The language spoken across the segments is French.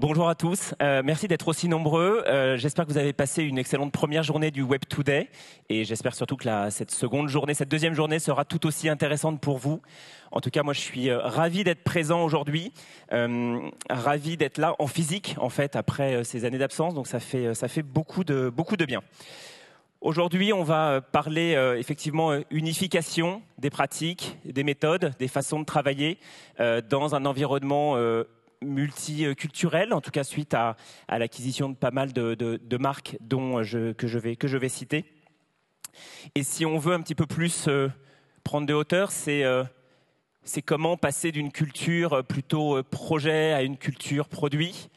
Bonjour à tous, merci d'être aussi nombreux. J'espère que vous avez passé une excellente première journée du Web Today et j'espère surtout que cette deuxième journée sera tout aussi intéressante pour vous. En tout cas, moi je suis ravi d'être présent aujourd'hui, ravi d'être là en physique en fait après ces années d'absence, donc ça fait beaucoup de bien. Aujourd'hui, on va parler effectivement unification des pratiques, des méthodes, des façons de travailler dans un environnement multiculturel, en tout cas suite à l'acquisition de pas mal de marques que je vais citer. Et si on veut un petit peu plus prendre de hauteur, c'est comment passer d'une culture plutôt projet à une culture produit,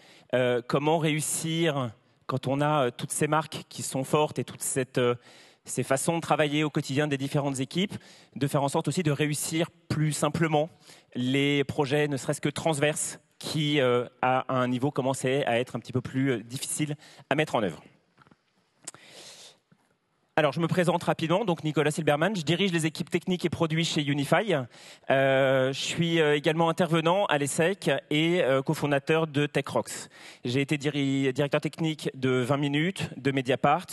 comment réussir quand on a toutes ces marques qui sont fortes et toutes ces façons de travailler au quotidien des différentes équipes, de faire en sorte aussi de réussir plus simplement les projets, ne serait-ce que transverses, qui, à un niveau, commençaient à être un petit peu plus difficile à mettre en œuvre. Alors, je me présente rapidement, donc Nicolas Silberman, je dirige les équipes techniques et produits chez Unify. Je suis également intervenant à l'ESSEC et cofondateur de TechRox. J'ai été directeur technique de 20 minutes, de Mediapart,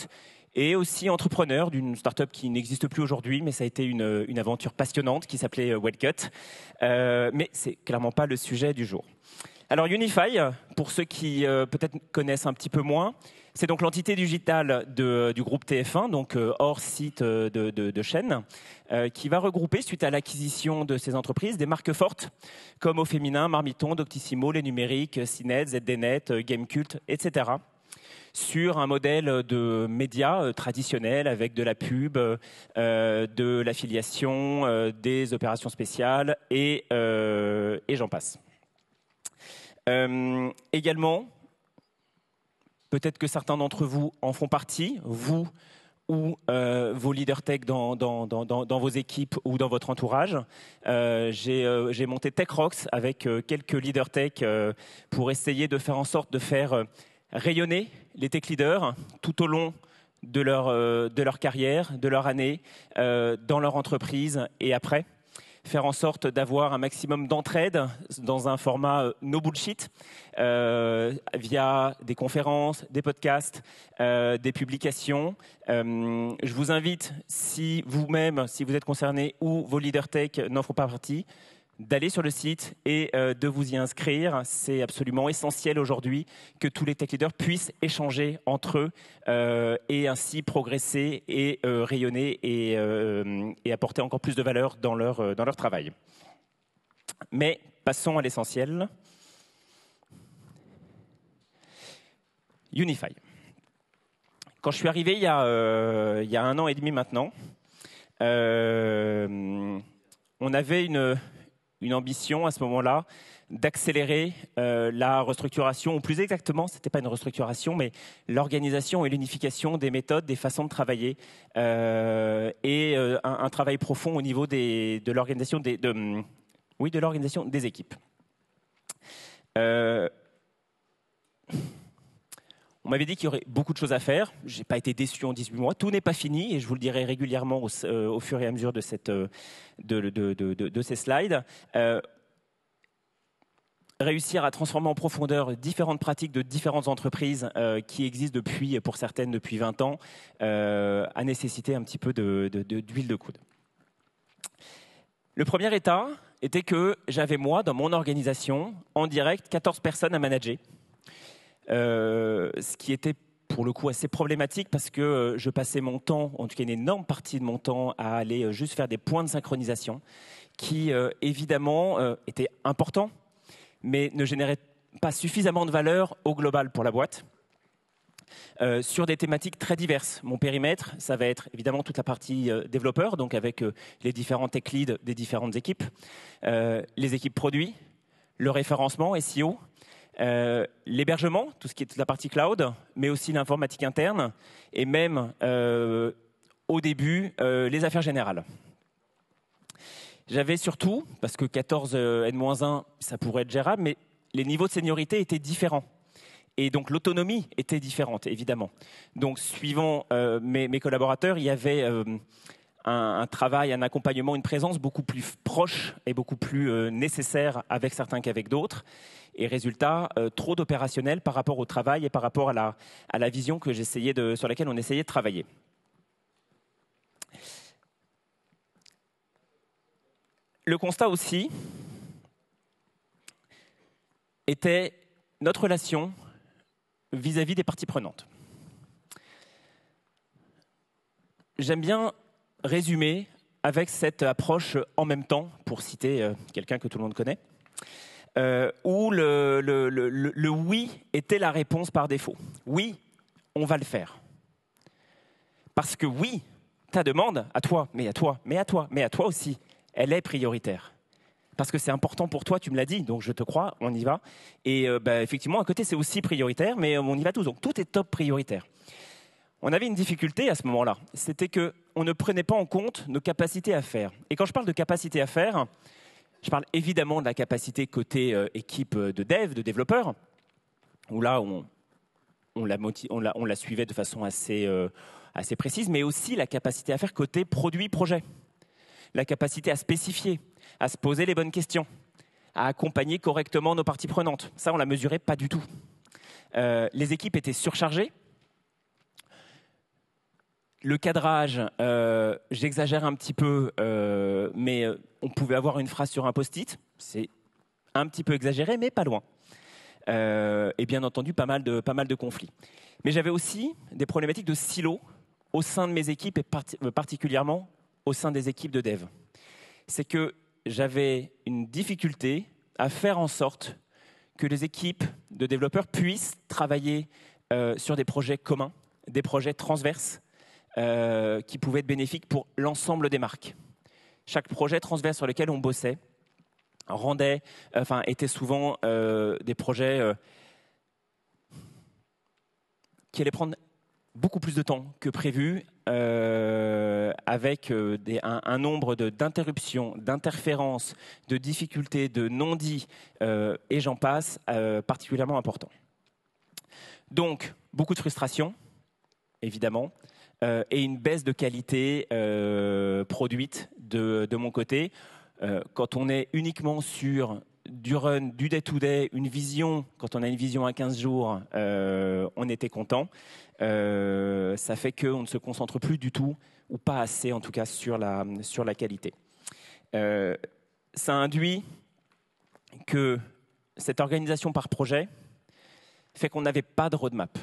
et aussi entrepreneur d'une start-up qui n'existe plus aujourd'hui, mais ça a été une aventure passionnante qui s'appelait Wellcut. Mais c'est clairement pas le sujet du jour. Alors Unify, pour ceux qui peut-être connaissent un petit peu moins, c'est donc l'entité digitale du groupe TF1, donc hors site de chaîne, qui va regrouper, suite à l'acquisition de ces entreprises, des marques fortes, comme au féminin, Marmiton, Doctissimo, Les Numériques, CNET, ZDNet, Gamecult, etc., sur un modèle de médias traditionnels avec de la pub, de l'affiliation, des opérations spéciales et j'en passe. Également, peut-être que certains d'entre vous en font partie, vous ou vos leaders tech dans vos équipes ou dans votre entourage. J'ai monté TechRox avec quelques leaders tech pour essayer de faire en sorte de faire rayonner les tech leaders tout au long de leur carrière, de leur année, dans leur entreprise et après. Faire en sorte d'avoir un maximum d'entraide dans un format no bullshit, via des conférences, des podcasts, des publications. Je vous invite, si vous-même, si vous êtes concerné ou vos leaders tech n'en font pas partie, d'aller sur le site et de vous y inscrire. C'est absolument essentiel aujourd'hui que tous les tech leaders puissent échanger entre eux et ainsi progresser et rayonner et apporter encore plus de valeur dans leur travail. Mais passons à l'essentiel. Unify. Quand je suis arrivé il y a 1 an et demi maintenant, on avait une ambition à ce moment-là d'accélérer la restructuration, ou plus exactement, ce n'était pas une restructuration, mais l'organisation et l'unification des méthodes, des façons de travailler, et un travail profond au niveau de l'organisation des équipes. On m'avait dit qu'il y aurait beaucoup de choses à faire. Je n'ai pas été déçu en 18 mois. Tout n'est pas fini et je vous le dirai régulièrement au fur et à mesure de ces slides. Réussir à transformer en profondeur différentes pratiques de différentes entreprises qui existent pour certaines depuis 20 ans a nécessité un petit peu d'huile de coude. Le premier état était que j'avais moi, dans mon organisation, en direct, 14 personnes à manager. Ce qui était pour le coup assez problématique parce que je passais mon temps, en tout cas une énorme partie de mon temps, à aller juste faire des points de synchronisation qui évidemment étaient importants, mais ne généraient pas suffisamment de valeur au global pour la boîte. Sur des thématiques très diverses. Mon périmètre, ça va être évidemment toute la partie développeur, donc avec les différents tech leads des différentes équipes, les équipes produits, le référencement, SEO, l'hébergement, tout ce qui est toute la partie cloud, mais aussi l'informatique interne, et même au début, les affaires générales. J'avais surtout, parce que 14 N-1, ça pourrait être gérable, mais les niveaux de seniorité étaient différents. Et donc l'autonomie était différente, évidemment. Donc suivant mes collaborateurs, il y avait un travail, un accompagnement, une présence beaucoup plus proche et beaucoup plus nécessaire avec certains qu'avec d'autres. Et résultat, trop d'opérationnel par rapport au travail et par rapport à la vision que sur laquelle on essayait de travailler. Le constat aussi était notre relation vis-à-vis des parties prenantes. J'aime bien résumer avec cette approche en même temps, pour citer quelqu'un que tout le monde connaît, où le oui était la réponse par défaut. Oui, on va le faire. Parce que oui, ta demande, à toi, mais à toi, mais à toi, mais à toi aussi, elle est prioritaire. Parce que c'est important pour toi, tu me l'as dit, donc je te crois, on y va. Et effectivement, à côté, c'est aussi prioritaire, mais on y va tous. Donc tout est top prioritaire. On avait une difficulté à ce moment-là, c'était qu'on ne prenait pas en compte nos capacités à faire. Et quand je parle de capacité à faire, je parle évidemment de la capacité côté équipe de dev, de développeurs, où là, on la suivait de façon assez précise, mais aussi la capacité à faire côté produit-projet. La capacité à spécifier, à se poser les bonnes questions, à accompagner correctement nos parties prenantes. Ça, on ne la mesurait pas du tout. Les équipes étaient surchargées. Le cadrage, j'exagère un petit peu, mais on pouvait avoir une phrase sur un post-it. C'est un petit peu exagéré, mais pas loin. Et bien entendu, pas mal de conflits. Mais j'avais aussi des problématiques de silos au sein de mes équipes et particulièrement au sein des équipes de dev. C'est que j'avais une difficulté à faire en sorte que les équipes de développeurs puissent travailler sur des projets communs, des projets transverses qui pouvaient être bénéfiques pour l'ensemble des marques. Chaque projet transverse sur lequel on bossait étaient souvent des projets qui allaient prendre beaucoup plus de temps que prévu, avec un nombre d'interruptions, d'interférences, de difficultés, de non-dits, et j'en passe, particulièrement important. Donc, beaucoup de frustration, évidemment, et une baisse de qualité produite de mon côté. Quand on est uniquement sur du run, du day-to-day, une vision, quand on a une vision à 15 jours, on était content. Ça fait qu'on ne se concentre plus du tout, ou pas assez en tout cas, sur la qualité. Ça induit que cette organisation par projet fait qu'on n'avait pas de roadmap.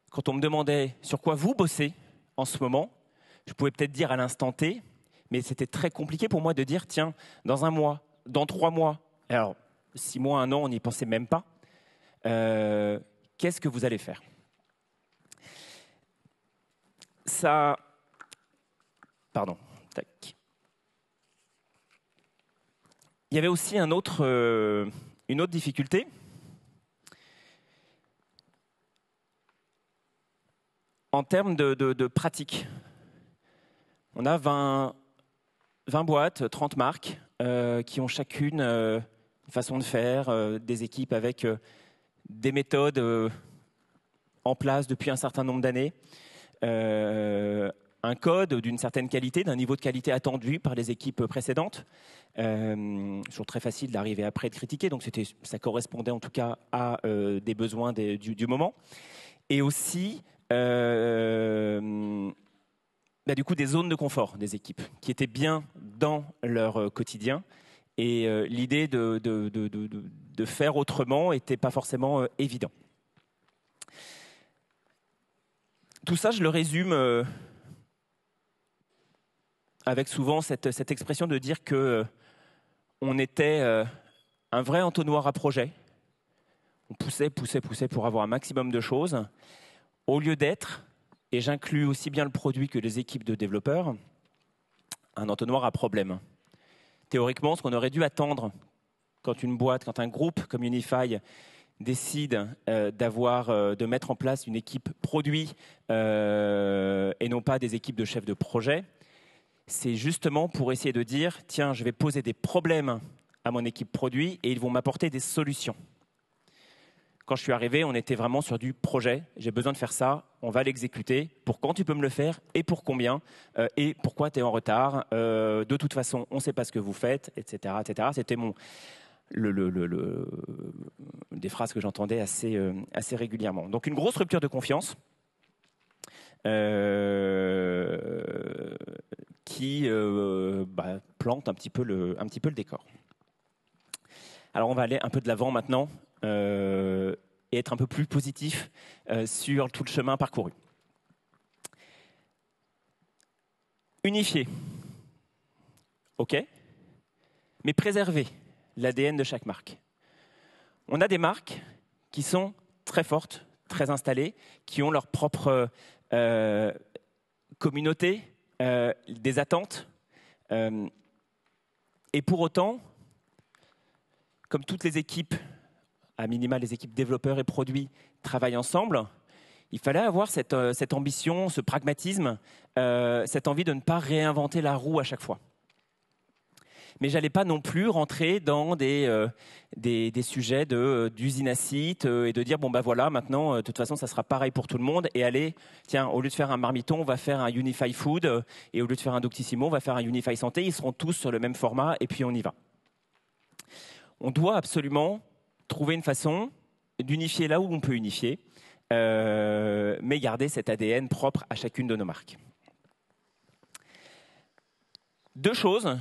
Quand on me demandait sur quoi vous bossez en ce moment, je pouvais peut-être dire à l'instant T, mais c'était très compliqué pour moi de dire, tiens, dans 1 mois, dans 3 mois, alors 6 mois, 1 an, on n'y pensait même pas, qu'est-ce que vous allez faire ? Ça... Pardon. Tac. Il y avait aussi une autre difficulté. En termes de pratique. On a 20 boîtes, 30 marques qui ont chacune une façon de faire, des équipes avec des méthodes en place depuis un certain nombre d'années, un code d'une certaine qualité, d'un niveau de qualité attendu par les équipes précédentes. Toujours très facile d'arriver après de critiquer, donc ça correspondait en tout cas à des besoins du moment. Et aussi du coup des zones de confort des équipes qui étaient bien dans leur quotidien, et l'idée de faire autrement n'était pas forcément évident. Tout ça, je le résume avec souvent cette expression de dire qu'on était un vrai entonnoir à projet. On poussait pour avoir un maximum de choses, au lieu d'être, et j'inclus aussi bien le produit que les équipes de développeurs, un entonnoir à problème. Théoriquement, ce qu'on aurait dû attendre quand un groupe comme Unify décide de mettre en place une équipe produit et non pas des équipes de chefs de projet, c'est justement pour essayer de dire, tiens, je vais poser des problèmes à mon équipe produit et ils vont m'apporter des solutions. Quand je suis arrivé, on était vraiment sur du projet. J'ai besoin de faire ça, on va l'exécuter. Pour quand tu peux me le faire et pour combien et pourquoi tu es en retard. De toute façon, on ne sait pas ce que vous faites, etc. etc. C'était des phrases que j'entendais assez régulièrement. Donc une grosse rupture de confiance qui plante un petit peu le décor. Alors on va aller un peu de l'avant maintenant et être un peu plus positif sur tout le chemin parcouru. Unifier, ok, mais préserver l'ADN de chaque marque. On a des marques qui sont très fortes, très installées, qui ont leur propre communauté, des attentes, et pour autant, comme toutes les équipes, à minima les équipes développeurs et produits travaillent ensemble, il fallait avoir cette ambition, ce pragmatisme, cette envie de ne pas réinventer la roue à chaque fois. Mais je n'allais pas non plus rentrer dans des sujets d'usine à site et de dire, bon ben voilà, maintenant, de toute façon, ça sera pareil pour tout le monde. Et allez, tiens, au lieu de faire un Marmiton, on va faire un Unify Food. Et au lieu de faire un Doctissimo, on va faire un Unify Santé. Ils seront tous sur le même format et puis on y va. On doit absolument trouver une façon d'unifier là où on peut unifier, mais garder cet ADN propre à chacune de nos marques. Deux choses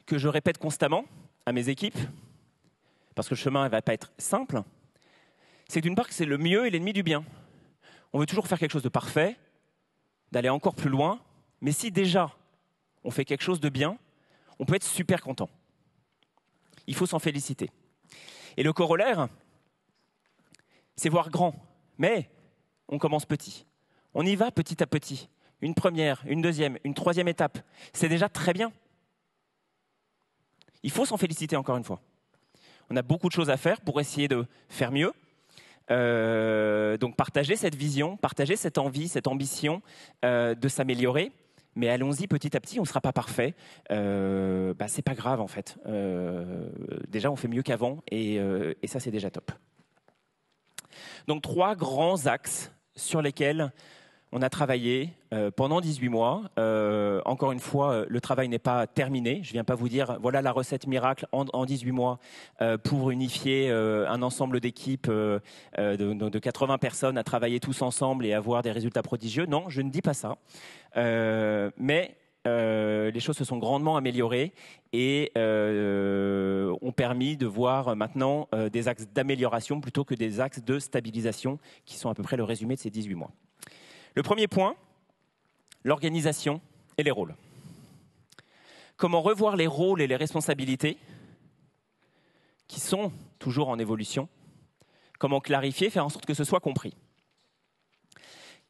que je répète constamment à mes équipes, parce que le chemin ne va pas être simple, c'est d'une part que c'est le mieux et l'ennemi du bien. On veut toujours faire quelque chose de parfait, d'aller encore plus loin, mais si déjà on fait quelque chose de bien, on peut être super content. Il faut s'en féliciter. Et le corollaire, c'est voir grand. Mais on commence petit. On y va petit à petit. Une première, une deuxième, une troisième étape. C'est déjà très bien. Il faut s'en féliciter encore une fois. On a beaucoup de choses à faire pour essayer de faire mieux. Donc partager cette vision, partager cette envie, cette ambition de s'améliorer. Mais allons-y petit à petit, on ne sera pas parfait. C'est pas grave en fait. Déjà, on fait mieux qu'avant et ça, c'est déjà top. Donc, 3 grands axes sur lesquels on a travaillé pendant 18 mois. Encore une fois, le travail n'est pas terminé. Je ne viens pas vous dire, voilà la recette miracle en 18 mois pour unifier un ensemble d'équipes de 80 personnes à travailler tous ensemble et avoir des résultats prodigieux. Non, je ne dis pas ça. Mais les choses se sont grandement améliorées et ont permis de voir maintenant des axes d'amélioration plutôt que des axes de stabilisation qui sont à peu près le résumé de ces 18 mois. Le premier point, l'organisation et les rôles. Comment revoir les rôles et les responsabilités qui sont toujours en évolution. Comment clarifier, faire en sorte que ce soit compris.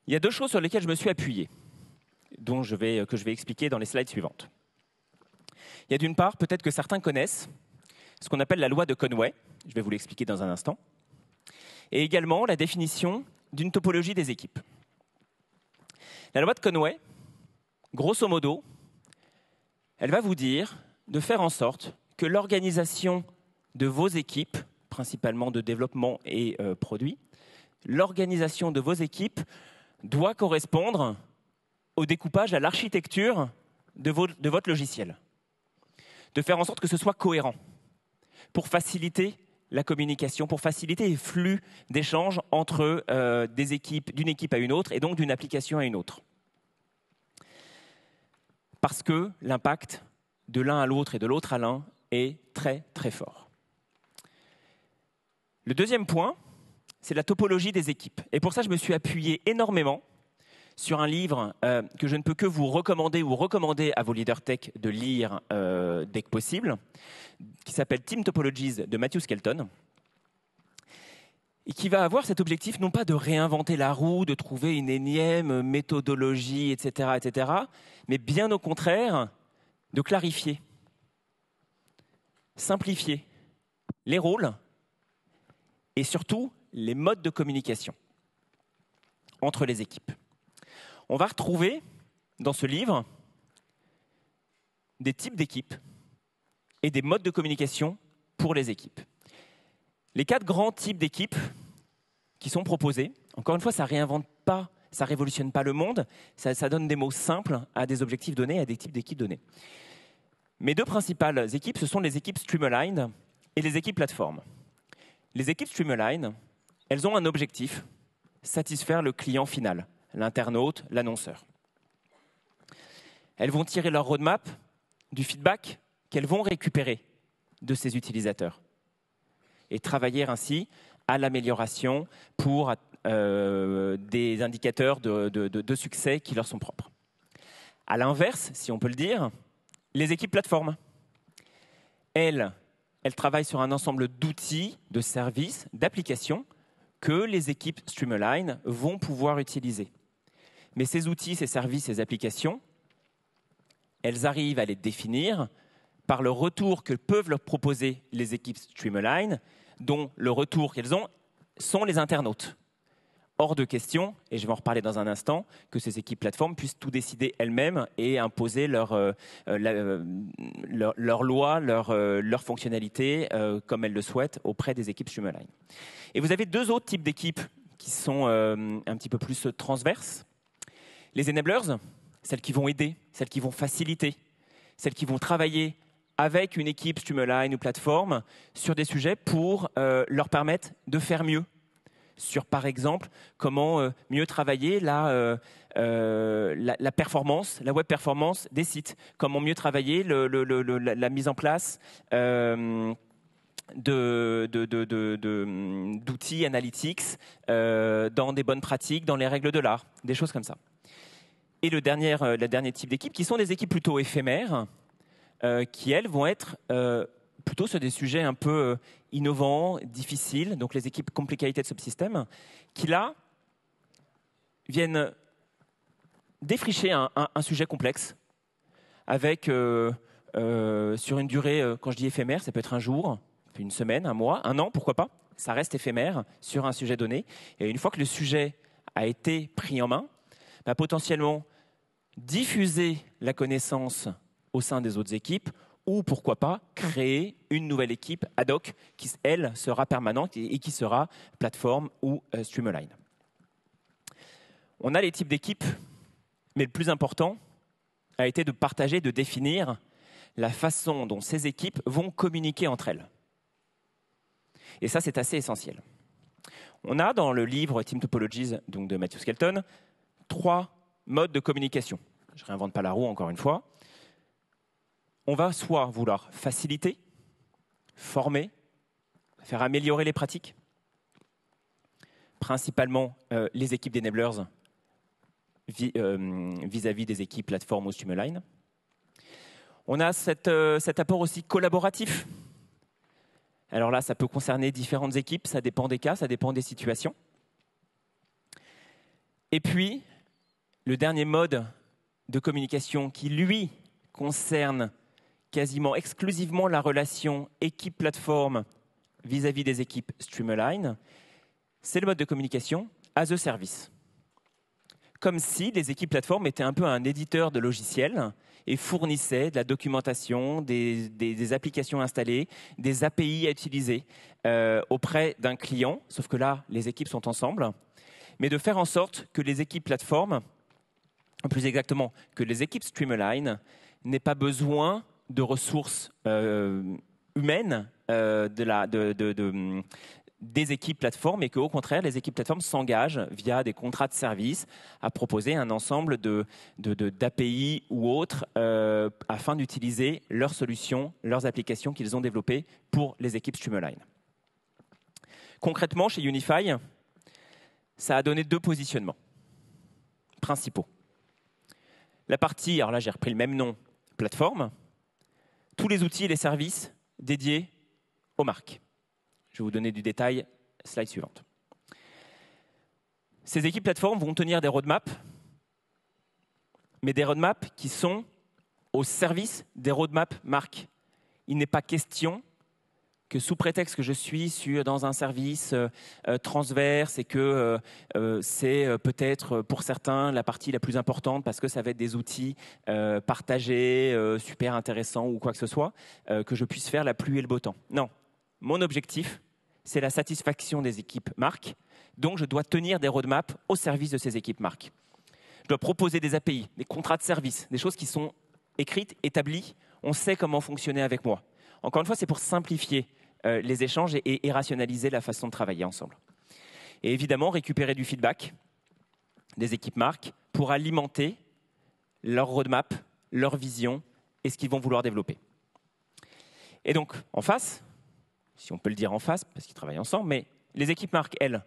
Il y a 2 choses sur lesquelles je me suis appuyé, que je vais expliquer dans les slides suivantes. Il y a d'une part, peut-être que certains connaissent, ce qu'on appelle la loi de Conway. Je vais vous l'expliquer dans un instant. Et également la définition d'une topologie des équipes. La loi de Conway, grosso modo, elle va vous dire de faire en sorte que l'organisation de vos équipes, principalement de développement et produits, l'organisation de vos équipes doit correspondre au découpage, à l'architecture de votre logiciel. De faire en sorte que ce soit cohérent pour faciliter la communication, pour faciliter les flux d'échange entre des équipes, d'une équipe à une autre et donc d'une application à une autre. Parce que l'impact de l'un à l'autre et de l'autre à l'un est très très fort. Le deuxième point, c'est la topologie des équipes. Et pour ça, je me suis appuyé énormément sur un livre que je ne peux que vous recommander ou recommander à vos leaders tech de lire dès que possible, qui s'appelle Team Topologies de Matthew Skelton, et qui va avoir cet objectif non pas de réinventer la roue, de trouver une énième méthodologie, etc., mais bien au contraire, de clarifier, simplifier les rôles et surtout les modes de communication entre les équipes. On va retrouver dans ce livre des types d'équipes et des modes de communication pour les équipes. Les 4 grands types d'équipes qui sont proposés. Encore une fois, ça ne réinvente pas, ça ne révolutionne pas le monde, ça donne des mots simples à des objectifs donnés, à des types d'équipes données. Mes deux principales équipes, ce sont les équipes Streamline et les équipes plateforme. Les équipes Streamline, elles ont un objectif, satisfaire le client final, l'internaute, l'annonceur. Elles vont tirer leur roadmap du feedback qu'elles vont récupérer de ces utilisateurs et travailler ainsi à l'amélioration pour des indicateurs de succès qui leur sont propres. À l'inverse, si on peut le dire, les équipes plateformes, elles travaillent sur un ensemble d'outils, de services, d'applications que les équipes Streamline vont pouvoir utiliser. Mais ces outils, ces services, ces applications, elles arrivent à les définir par le retour que peuvent leur proposer les équipes Streamline, dont le retour qu'elles ont sont les internautes. Hors de question, et je vais en reparler dans un instant, que ces équipes plateformes puissent tout décider elles-mêmes et imposer leurs lois, leurs fonctionnalités comme elles le souhaitent auprès des équipes Streamline. Et vous avez deux autres types d'équipes qui sont un petit peu plus transverses. Les enablers, celles qui vont aider, celles qui vont faciliter, celles qui vont travailler avec une équipe Streamline ou plateforme sur des sujets pour leur permettre de faire mieux. Sur, par exemple, comment mieux travailler la performance, la web performance des sites, comment mieux travailler la mise en place d'outils analytics dans des bonnes pratiques, dans les règles de l'art, des choses comme ça. Et le dernier type d'équipe, qui sont des équipes plutôt éphémères, qui, elles, vont être plutôt sur des sujets un peu innovants, difficiles, donc les équipes Complicated Subsystems, qui, là, viennent défricher un sujet complexe, avec, sur une durée, quand je dis éphémère, ça peut être un jour, une semaine, un mois, un an, pourquoi pas. Ça reste éphémère sur un sujet donné. Et une fois que le sujet a été pris en main, potentiellement diffuser la connaissance au sein des autres équipes ou, pourquoi pas, créer une nouvelle équipe ad hoc qui, elle, sera permanente et qui sera plateforme ou Streamline. On a les types d'équipes, mais le plus important a été de partager, de définir la façon dont ces équipes vont communiquer entre elles. Et ça, c'est assez essentiel. On a dans le livre Team Topologies donc de Matthew Skelton 3 modes de communication. Je ne réinvente pas la roue encore une fois. On va soit vouloir faciliter, former, faire améliorer les pratiques, principalement les équipes d'enablers vis-à-vis des équipes plateforme ou Streamline. On a cet apport aussi collaboratif. Alors là, ça peut concerner différentes équipes, ça dépend des cas, ça dépend des situations. Et puis, le dernier mode de communication qui, lui, concerne quasiment exclusivement la relation équipe-plateforme vis-à-vis des équipes Streamline, c'est le mode de communication as a service. Comme si les équipes plateformes étaient un peu un éditeur de logiciels et fournissaient de la documentation, des applications installées, des API à utiliser auprès d'un client, sauf que là, les équipes sont ensemble, mais de faire en sorte que les équipes plateformes, plus exactement, que les équipes Streamline n'aient pas besoin de ressources humaines des équipes plateformes et qu'au contraire, les équipes plateformes s'engagent via des contrats de service à proposer un ensemble d'API ou autres afin d'utiliser leurs solutions, leurs applications qu'ils ont développées pour les équipes Streamline. Concrètement, chez Unify, ça a donné 2 positionnements principaux. La partie, alors là j'ai repris le même nom, plateforme, tous les outils et les services dédiés aux marques. Je vais vous donner du détail, slide suivante. Ces équipes plateformes vont tenir des roadmaps, mais des roadmaps qui sont au service des roadmaps marques. Il n'est pas question que sous prétexte que je suis dans un service transverse et que c'est peut-être pour certains la partie la plus importante parce que ça va être des outils partagés, super intéressants ou quoi que ce soit, que je puisse faire la pluie et le beau temps. Non, mon objectif, c'est la satisfaction des équipes marques. Donc, je dois tenir des roadmaps au service de ces équipes marques. Je dois proposer des API, des contrats de service, des choses qui sont écrites, établies. On sait comment fonctionner avec moi. Encore une fois, c'est pour simplifier les échanges et rationaliser la façon de travailler ensemble. Et évidemment, récupérer du feedback des équipes marques pour alimenter leur roadmap, leur vision et ce qu'ils vont vouloir développer. Et donc, en face, si on peut le dire en face, parce qu'ils travaillent ensemble, mais les équipes marques, elles,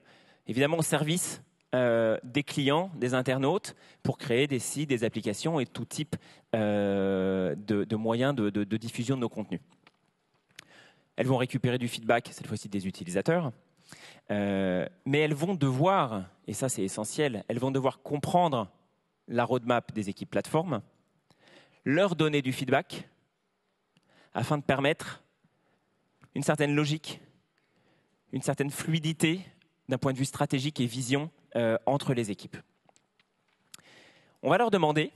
évidemment au service des clients, des internautes, pour créer des sites, des applications et tout type de moyens de diffusion de nos contenus. Elles vont récupérer du feedback, cette fois-ci des utilisateurs, mais elles vont devoir, et ça c'est essentiel, elles vont devoir comprendre la roadmap des équipes plateformes, leur donner du feedback, afin de permettre une certaine logique, une certaine fluidité d'un point de vue stratégique et vision entre les équipes. On va leur demander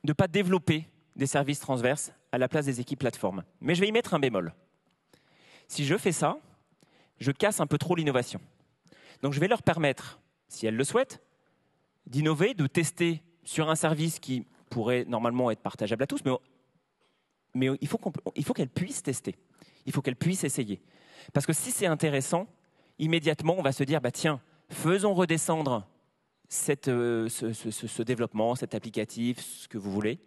de ne pas développer des services transverses à la place des équipes plateformes. Mais je vais y mettre un bémol. Si je fais ça, je casse un peu trop l'innovation. Donc je vais leur permettre, si elles le souhaitent, d'innover, de tester sur un service qui pourrait normalement être partageable à tous, mais il faut qu'elles puissent tester. Il faut qu'elles puissent essayer. Parce que si c'est intéressant, immédiatement, on va se dire, bah, tiens, faisons redescendre ce développement, cet applicatif, ce que vous voulez,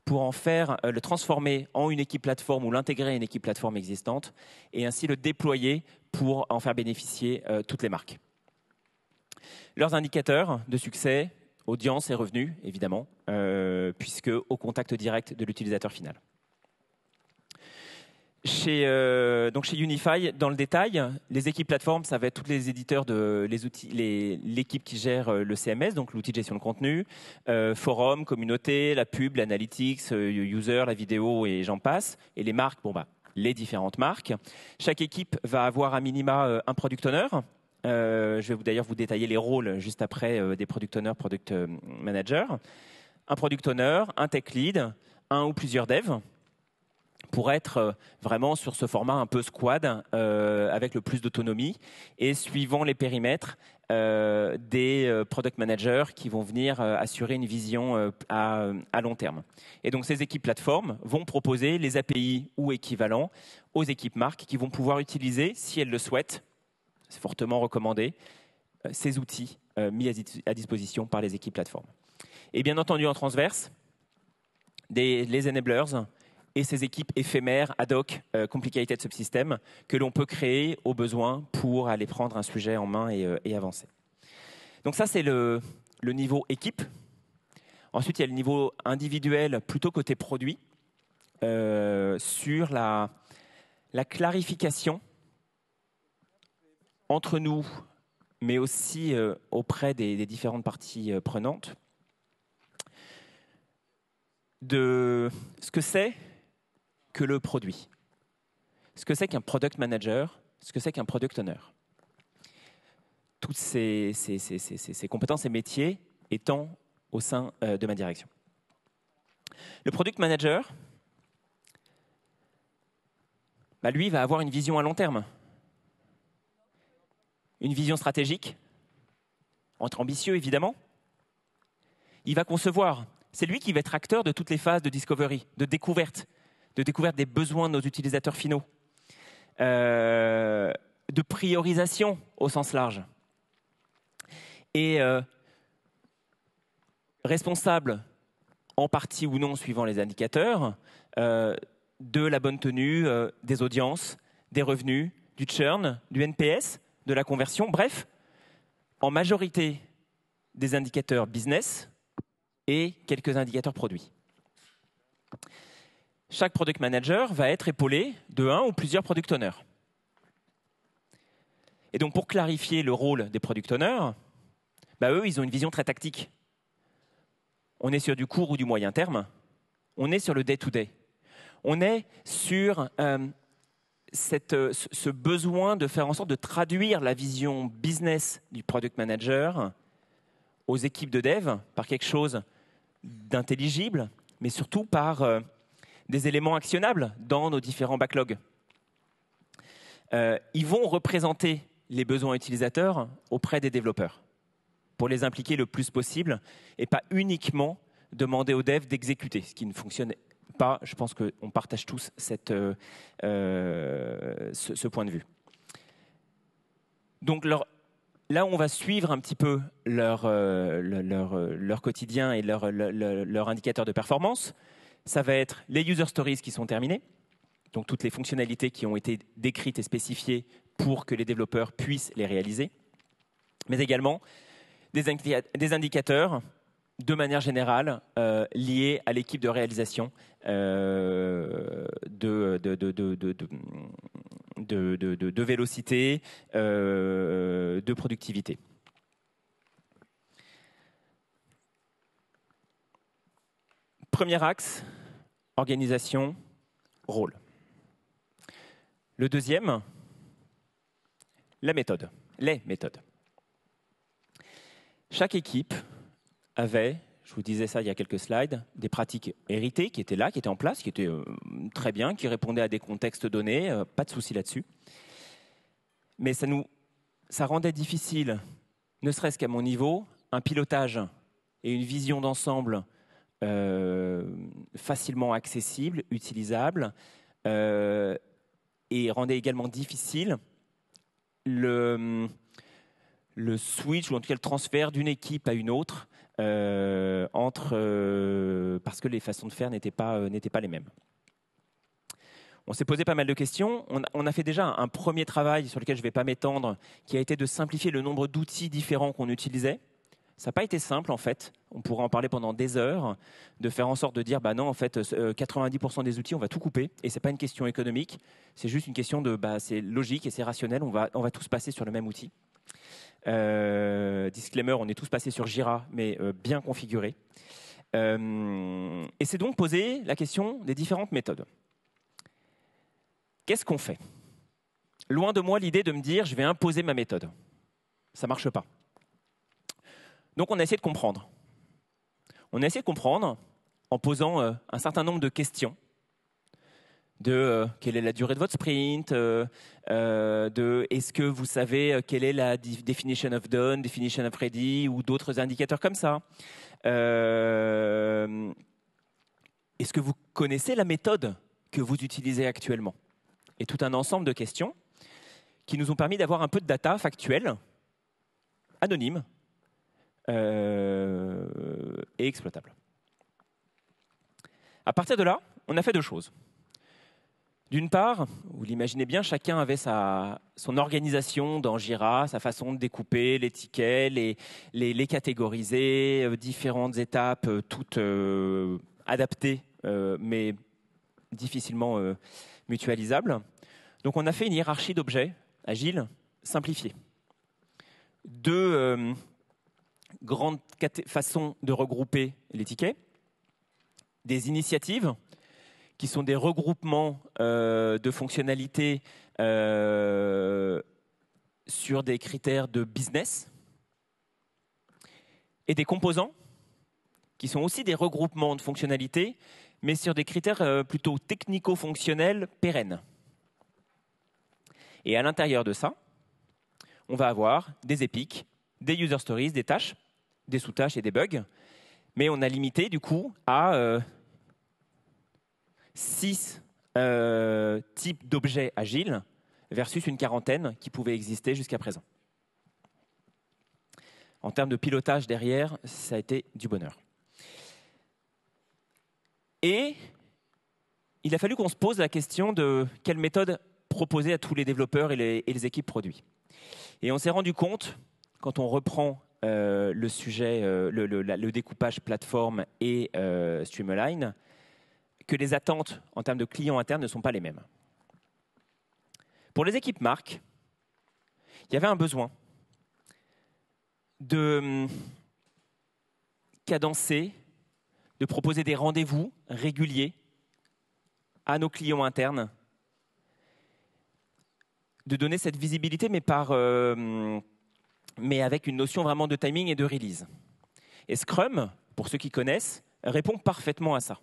pour en faire, le transformer en une équipe plateforme ou l'intégrer à une équipe plateforme existante et ainsi le déployer pour en faire bénéficier toutes les marques. Leurs indicateurs de succès, audience et revenus, évidemment, puisque au contact direct de l'utilisateur final. Chez Unify, dans le détail, les équipes plateformes, ça va être tous les éditeurs l'équipe qui gère le CMS, donc l'outil de gestion de contenu, forum, communauté, la pub, l'analytics, user, la vidéo et j'en passe. Et les marques, les différentes marques. Chaque équipe va avoir à minima un product owner. Je vais d'ailleurs vous détailler les rôles juste après des product owners, product managers. Un product owner, un tech lead, un ou plusieurs devs, pour être vraiment sur ce format un peu squad, avec le plus d'autonomie, et suivant les périmètres, des product managers qui vont venir assurer une vision à long terme. Et donc ces équipes plateformes vont proposer les API ou équivalents aux équipes marques qui vont pouvoir utiliser, si elles le souhaitent, c'est fortement recommandé, ces outils mis à disposition par les équipes plateformes. Et bien entendu en transverse, les enablers, et ces équipes éphémères, ad hoc, complicated subsystems, que l'on peut créer au besoin pour aller prendre un sujet en main et avancer. Donc ça, c'est le niveau équipe. Ensuite, il y a le niveau individuel, plutôt côté produit, sur la clarification entre nous, mais aussi auprès des différentes parties prenantes, de ce que c'est que le produit, ce que c'est qu'un product manager, ce que c'est qu'un product owner. Toutes ces compétences et métiers étant au sein de ma direction. Le product manager, lui, va avoir une vision à long terme. Une vision stratégique, entre ambitieux évidemment. Il va concevoir. C'est lui qui va être acteur de toutes les phases de discovery, de découverte des besoins de nos utilisateurs finaux, de priorisation au sens large. Et responsable, en partie ou non, suivant les indicateurs, de la bonne tenue des audiences, des revenus, du churn, du NPS, de la conversion, bref, en majorité des indicateurs business et quelques indicateurs produits. Chaque product manager va être épaulé de un ou plusieurs product owners. Et donc, pour clarifier le rôle des product owners, eux, ils ont une vision très tactique. On est sur du court ou du moyen terme. On est sur le day-to-day. On est sur ce besoin de faire en sorte de traduire la vision business du product manager aux équipes de dev par quelque chose d'intelligible, mais surtout par des éléments actionnables dans nos différents backlogs. ils vont représenter les besoins utilisateurs auprès des développeurs pour les impliquer le plus possible et pas uniquement demander aux devs d'exécuter, ce qui ne fonctionne pas. Je pense qu'on partage tous ce point de vue. Donc là où on va suivre un petit peu leur quotidien et leur indicateur de performance, ça va être les user stories qui sont terminées, donc toutes les fonctionnalités qui ont été décrites et spécifiées pour que les développeurs puissent les réaliser, mais également des indicateurs de manière générale liés à l'équipe de réalisation de vélocité, de productivité. Premier axe, organisation, rôle. Le deuxième, les méthodes. Chaque équipe avait, je vous disais ça il y a quelques slides, des pratiques héritées qui étaient là, qui étaient en place, qui étaient très bien, qui répondaient à des contextes donnés, pas de souci là-dessus. Mais ça rendait difficile, ne serait-ce qu'à mon niveau, un pilotage et une vision d'ensemble facilement accessible, utilisable, et rendait également difficile le switch, ou en tout cas le transfert d'une équipe à une autre, parce que les façons de faire n'étaient pas les mêmes. On s'est posé pas mal de questions. On a fait déjà un premier travail sur lequel je ne vais pas m'étendre, qui a été de simplifier le nombre d'outils différents qu'on utilisait. Ça n'a pas été simple, en fait. On pourrait en parler pendant des heures, de faire en sorte de dire, bah non, en fait, 90% des outils, on va tout couper. Et ce n'est pas une question économique, c'est juste une question de, c'est logique et c'est rationnel, on va tous passer sur le même outil. Disclaimer, on est tous passés sur Jira, mais bien configuré. Et c'est donc poser la question des différentes méthodes. Qu'est-ce qu'on fait? Loin de moi l'idée de me dire, je vais imposer ma méthode. Ça ne marche pas. Donc on a essayé de comprendre. On a essayé de comprendre en posant un certain nombre de questions de quelle est la durée de votre sprint, de est-ce que vous savez quelle est la definition of done, definition of ready ou d'autres indicateurs comme ça. Est-ce que vous connaissez la méthode que vous utilisez actuellement? Et tout un ensemble de questions qui nous ont permis d'avoir un peu de data factuelle, anonyme, et exploitable. À partir de là, on a fait deux choses. D'une part, vous l'imaginez bien, chacun avait son organisation dans Jira, sa façon de découper les tickets, les catégoriser, différentes étapes, toutes adaptées, mais difficilement mutualisables. Donc on a fait une hiérarchie d'objets agile simplifiée. Deux grandes façons de regrouper les tickets, des initiatives qui sont des regroupements de fonctionnalités sur des critères de business, et des composants qui sont aussi des regroupements de fonctionnalités, mais sur des critères plutôt technico-fonctionnels pérennes. Et à l'intérieur de ça, on va avoir des épiques, des user stories, des tâches, des sous-tâches et des bugs, mais on a limité du coup à 6 types d'objets agiles versus une quarantaine qui pouvaient exister jusqu'à présent. En termes de pilotage derrière, ça a été du bonheur. Et il a fallu qu'on se pose la question de quelle méthode proposer à tous les développeurs et les équipes produits. Et on s'est rendu compte, quand on reprend le sujet, le découpage plateforme et Streamline, que les attentes en termes de clients internes ne sont pas les mêmes. Pour les équipes marques, il y avait un besoin de cadencer, de proposer des rendez-vous réguliers à nos clients internes, de donner cette visibilité, mais avec une notion vraiment de timing et de release. Et Scrum, pour ceux qui connaissent, répond parfaitement à ça.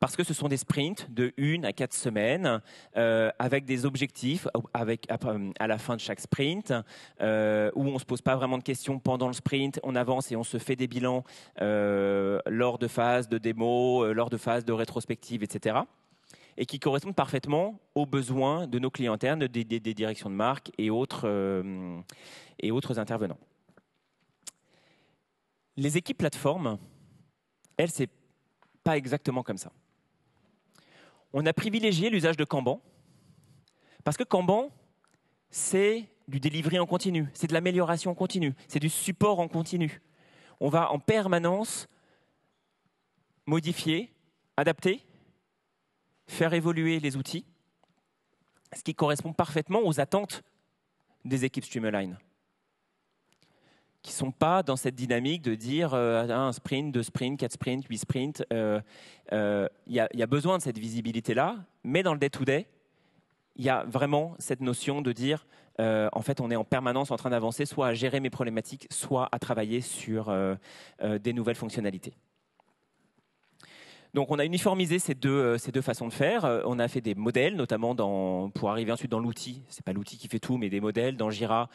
Parce que ce sont des sprints de 1 à 4 semaines, avec des objectifs à la fin de chaque sprint, où on ne se pose pas vraiment de questions pendant le sprint, on avance et on se fait des bilans lors de phases de démo, lors de phases de rétrospective, etc. Et qui correspondent parfaitement aux besoins de nos clients internes, des directions de marque et autres intervenants. Les équipes plateformes, elles, c'est pas exactement comme ça. On a privilégié l'usage de Kanban, parce que Kanban, c'est du delivery en continu, c'est de l'amélioration en continu, c'est du support en continu. On va en permanence modifier, adapter, faire évoluer les outils, ce qui correspond parfaitement aux attentes des équipes Streamline, qui ne sont pas dans cette dynamique de dire un sprint, 2 sprints, 4 sprints, 8 sprints. Il y a besoin de cette visibilité-là, mais dans le day-to-day, il y a vraiment cette notion de dire en fait, on est en permanence en train d'avancer, soit à gérer mes problématiques, soit à travailler sur des nouvelles fonctionnalités. Donc, on a uniformisé ces deux façons de faire. On a fait des modèles, notamment pour arriver ensuite dans l'outil. Ce n'est pas l'outil qui fait tout, mais des modèles dans Jira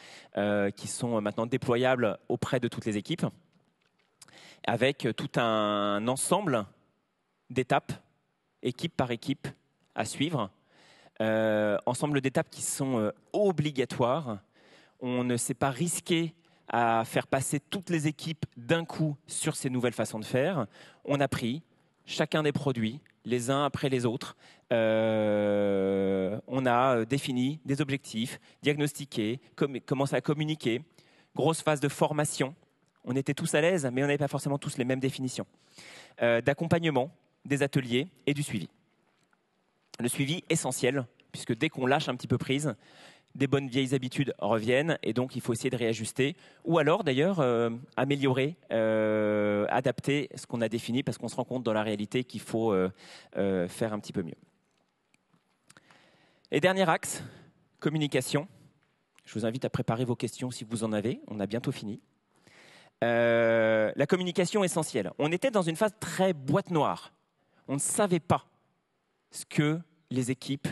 qui sont maintenant déployables auprès de toutes les équipes, avec tout un ensemble d'étapes, équipe par équipe, à suivre. Ensemble d'étapes qui sont obligatoires. On ne s'est pas risqué à faire passer toutes les équipes d'un coup sur ces nouvelles façons de faire. On a pris chacun des produits, les uns après les autres. On a défini des objectifs, diagnostiqué, commencé à communiquer. Grosse phase de formation. On était tous à l'aise, mais on n'avait pas forcément tous les mêmes définitions. D'accompagnement, des ateliers et du suivi. Le suivi essentiel, puisque dès qu'on lâche un petit peu prise, des bonnes vieilles habitudes reviennent et donc il faut essayer de réajuster ou alors d'ailleurs améliorer, adapter ce qu'on a défini parce qu'on se rend compte dans la réalité qu'il faut faire un petit peu mieux. Et dernier axe, communication. Je vous invite à préparer vos questions si vous en avez, on a bientôt fini. La communication essentielle. On était dans une phase très boîte noire. On ne savait pas ce que les équipes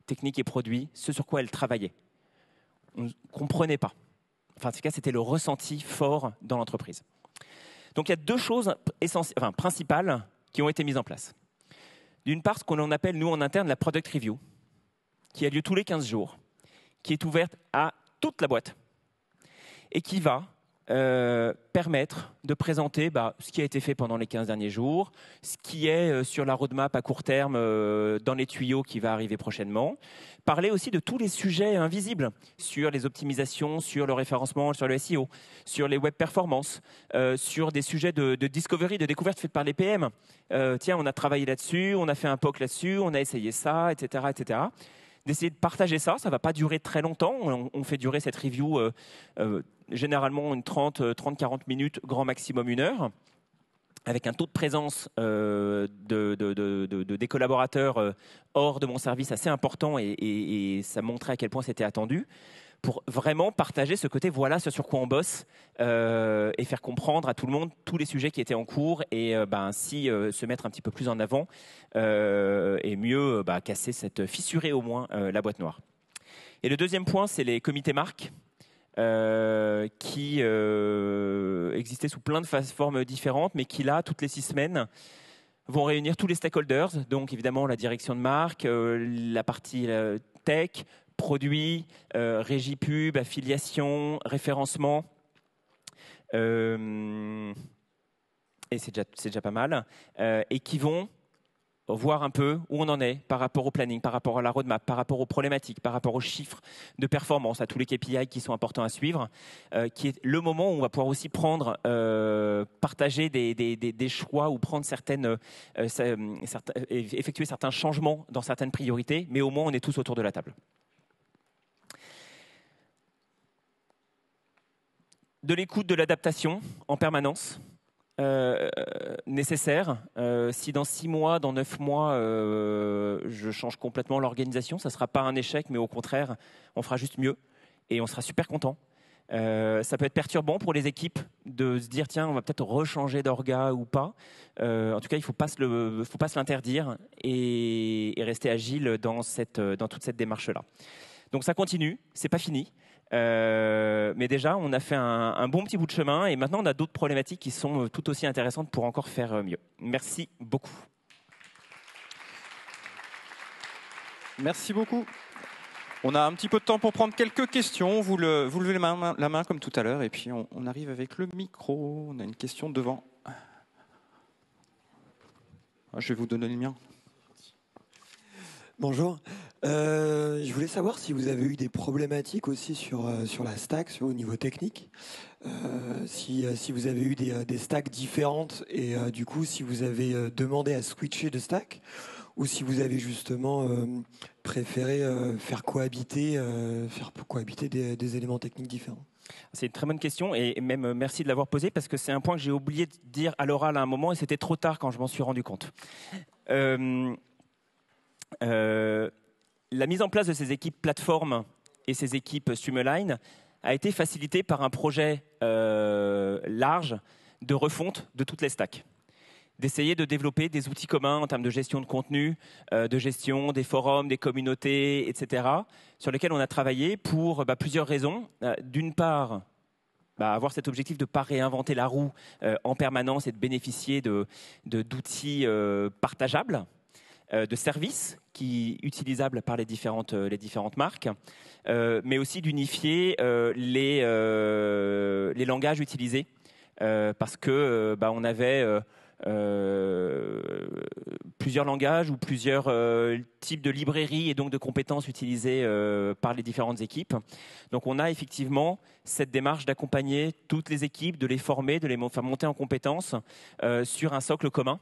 techniques et produits, ce sur quoi elles travaillaient. On ne comprenait pas. Enfin, en tout cas, c'était le ressenti fort dans l'entreprise. Donc, il y a 2 choses principales qui ont été mises en place. D'une part, ce qu'on appelle, nous, en interne, la Product Review, qui a lieu tous les 15 jours, qui est ouverte à toute la boîte et qui va permettre de présenter ce qui a été fait pendant les 15 derniers jours, ce qui est sur la roadmap à court terme dans les tuyaux qui va arriver prochainement. Parler aussi de tous les sujets invisibles sur les optimisations, sur le référencement, sur le SEO, sur les web performances, sur des sujets de discovery, de découverte faites par les PM. Tiens, on a travaillé là-dessus, on a fait un POC là-dessus, on a essayé ça, etc., etc. D'essayer de partager ça, ça ne va pas durer très longtemps. On fait durer cette review généralement une 30-40 minutes, grand maximum 1 heure, avec un taux de présence des collaborateurs hors de mon service assez important et ça montrait à quel point c'était attendu, pour vraiment partager ce côté, voilà ce sur quoi on bosse et faire comprendre à tout le monde tous les sujets qui étaient en cours et ainsi se mettre un petit peu plus en avant et mieux casser fissurer au moins la boîte noire. Et le deuxième point, c'est les comités marques qui existaient sous plein de formes différentes, mais qui là, toutes les 6 semaines, vont réunir tous les stakeholders, donc évidemment la direction de marque, la partie tech, produits, régie pub, affiliation, référencement. Et c'est déjà pas mal. Et qui vont voir un peu où on en est par rapport au planning, par rapport à la roadmap, par rapport aux problématiques, par rapport aux chiffres de performance, à tous les KPI qui sont importants à suivre, qui est le moment où on va pouvoir aussi prendre, partager des choix ou prendre effectuer certains changements dans certaines priorités, mais au moins on est tous autour de la table. De l'écoute, de l'adaptation en permanence. Nécessaire. Si dans 6 mois, dans 9 mois, je change complètement l'organisation, ça ne sera pas un échec, mais au contraire, on fera juste mieux et on sera super content. Ça peut être perturbant pour les équipes de se dire tiens, on va peut-être rechanger d'orga ou pas. En tout cas, il ne faut pas se l'interdire et rester agile dans toute cette démarche-là. Donc ça continue, c'est pas fini. Mais déjà, on a fait un bon petit bout de chemin et maintenant, on a d'autres problématiques qui sont tout aussi intéressantes pour encore faire mieux. Merci beaucoup. Merci beaucoup. On a un petit peu de temps pour prendre quelques questions. Vous levez la main comme tout à l'heure et puis on arrive avec le micro. On a une question devant. Je vais vous donner le mien. Bonjour. Je voulais savoir si vous avez eu des problématiques aussi sur la stack, au niveau technique. Si vous avez eu des stacks différentes et du coup, si vous avez demandé à switcher de stack ou si vous avez justement préféré faire cohabiter des éléments techniques différents. C'est une très bonne question et même merci de l'avoir posée parce que c'est un point que j'ai oublié de dire à l'oral à un moment et c'était trop tard quand je m'en suis rendu compte. La mise en place de ces équipes plateforme et ces équipes Streamline a été facilitée par un projet large de refonte de toutes les stacks. D'essayer de développer des outils communs en termes de gestion de contenu, de gestion des forums, des communautés, etc., sur lesquels on a travaillé pour plusieurs raisons. D'une part, avoir cet objectif de ne pas réinventer la roue en permanence et de bénéficier d'outils partageables, de services utilisables par les différentes marques, mais aussi d'unifier les langages utilisés parce que on avait plusieurs langages ou plusieurs types de librairies et donc de compétences utilisées par les différentes équipes. Donc on a effectivement cette démarche d'accompagner toutes les équipes, de les former, de les faire monter en compétences sur un socle commun.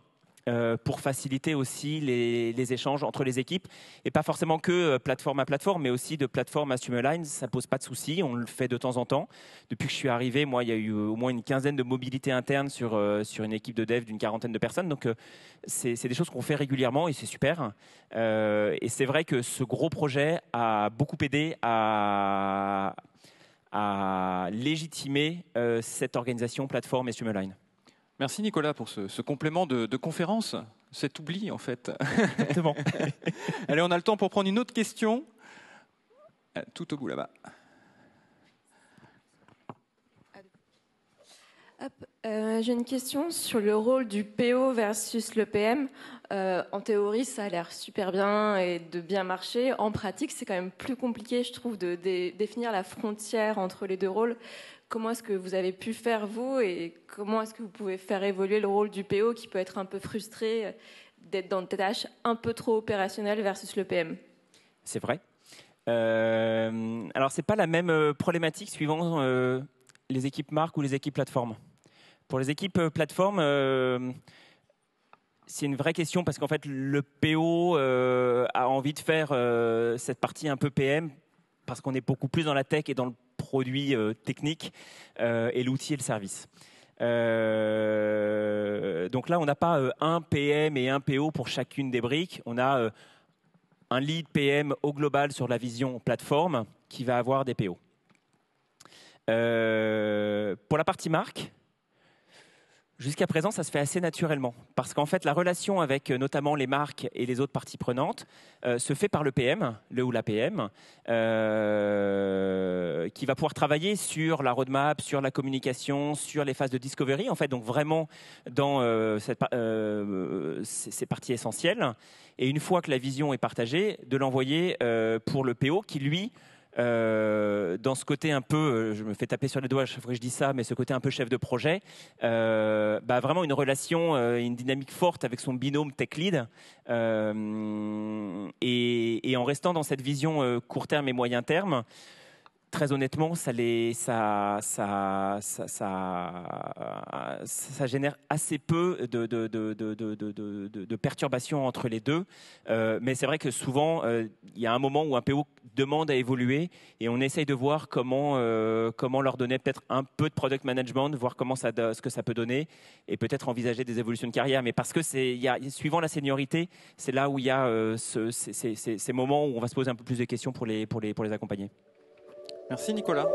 Pour faciliter aussi les échanges entre les équipes et pas forcément que plateforme à plateforme mais aussi de plateforme à Streamline, ça pose pas de souci, on le fait de temps en temps. Depuis que je suis arrivé, moi il y a eu au moins une quinzaine de mobilités internes sur une équipe de dev d'une quarantaine de personnes, donc c'est des choses qu'on fait régulièrement et c'est super. Et c'est vrai que ce gros projet a beaucoup aidé à légitimer cette organisation plateforme et Streamline. Merci Nicolas pour ce complément de conférence, cet oubli en fait. Exactement. Allez, on a le temps pour prendre une autre question. Tout au bout là-bas. J'ai une question sur le rôle du PO versus le PM. En théorie, ça a l'air super bien et de bien marcher. En pratique, c'est quand même plus compliqué, je trouve, de définir la frontière entre les deux rôles. Comment est-ce que vous avez pu faire, vous, et comment est-ce que vous pouvez faire évoluer le rôle du PO qui peut être un peu frustré d'être dans des tâches un peu trop opérationnelles versus le PM? C'est vrai. Alors, ce n'est pas la même problématique suivant les équipes marques ou les équipes plateformes. Pour les équipes plateformes, c'est une vraie question parce qu'en fait, le PO a envie de faire cette partie un peu PM parce qu'on est beaucoup plus dans la tech et dans le produit technique et l'outil et le service. Donc là, on n'a pas un PM et un PO pour chacune des briques. On a un lead PM au global sur la vision plateforme qui va avoir des PO. Pour la partie marque, jusqu'à présent, ça se fait assez naturellement parce qu'en fait, la relation avec notamment les marques et les autres parties prenantes se fait par le PM, le ou la PM, qui va pouvoir travailler sur la roadmap, sur la communication, sur les phases de discovery, en fait, donc vraiment dans ces parties essentielles. Et une fois que la vision est partagée, de l'envoyer pour le PO qui, lui, dans ce côté un peu, je me fais taper sur les doigts à chaque fois que je dis ça, mais ce côté un peu chef de projet, vraiment une relation, une dynamique forte avec son binôme tech lead, et en restant dans cette vision court terme et moyen terme, très honnêtement, ça génère assez peu de perturbations entre les deux. Mais c'est vrai que souvent, il y a un moment où un PO demande à évoluer et on essaye de voir comment leur donner peut-être un peu de product management, voir ce que ça peut donner et peut-être envisager des évolutions de carrière. Mais parce que suivant la seniorité, c'est là où il y a ces moments où on va se poser un peu plus de questions pour les accompagner. Merci Nicolas.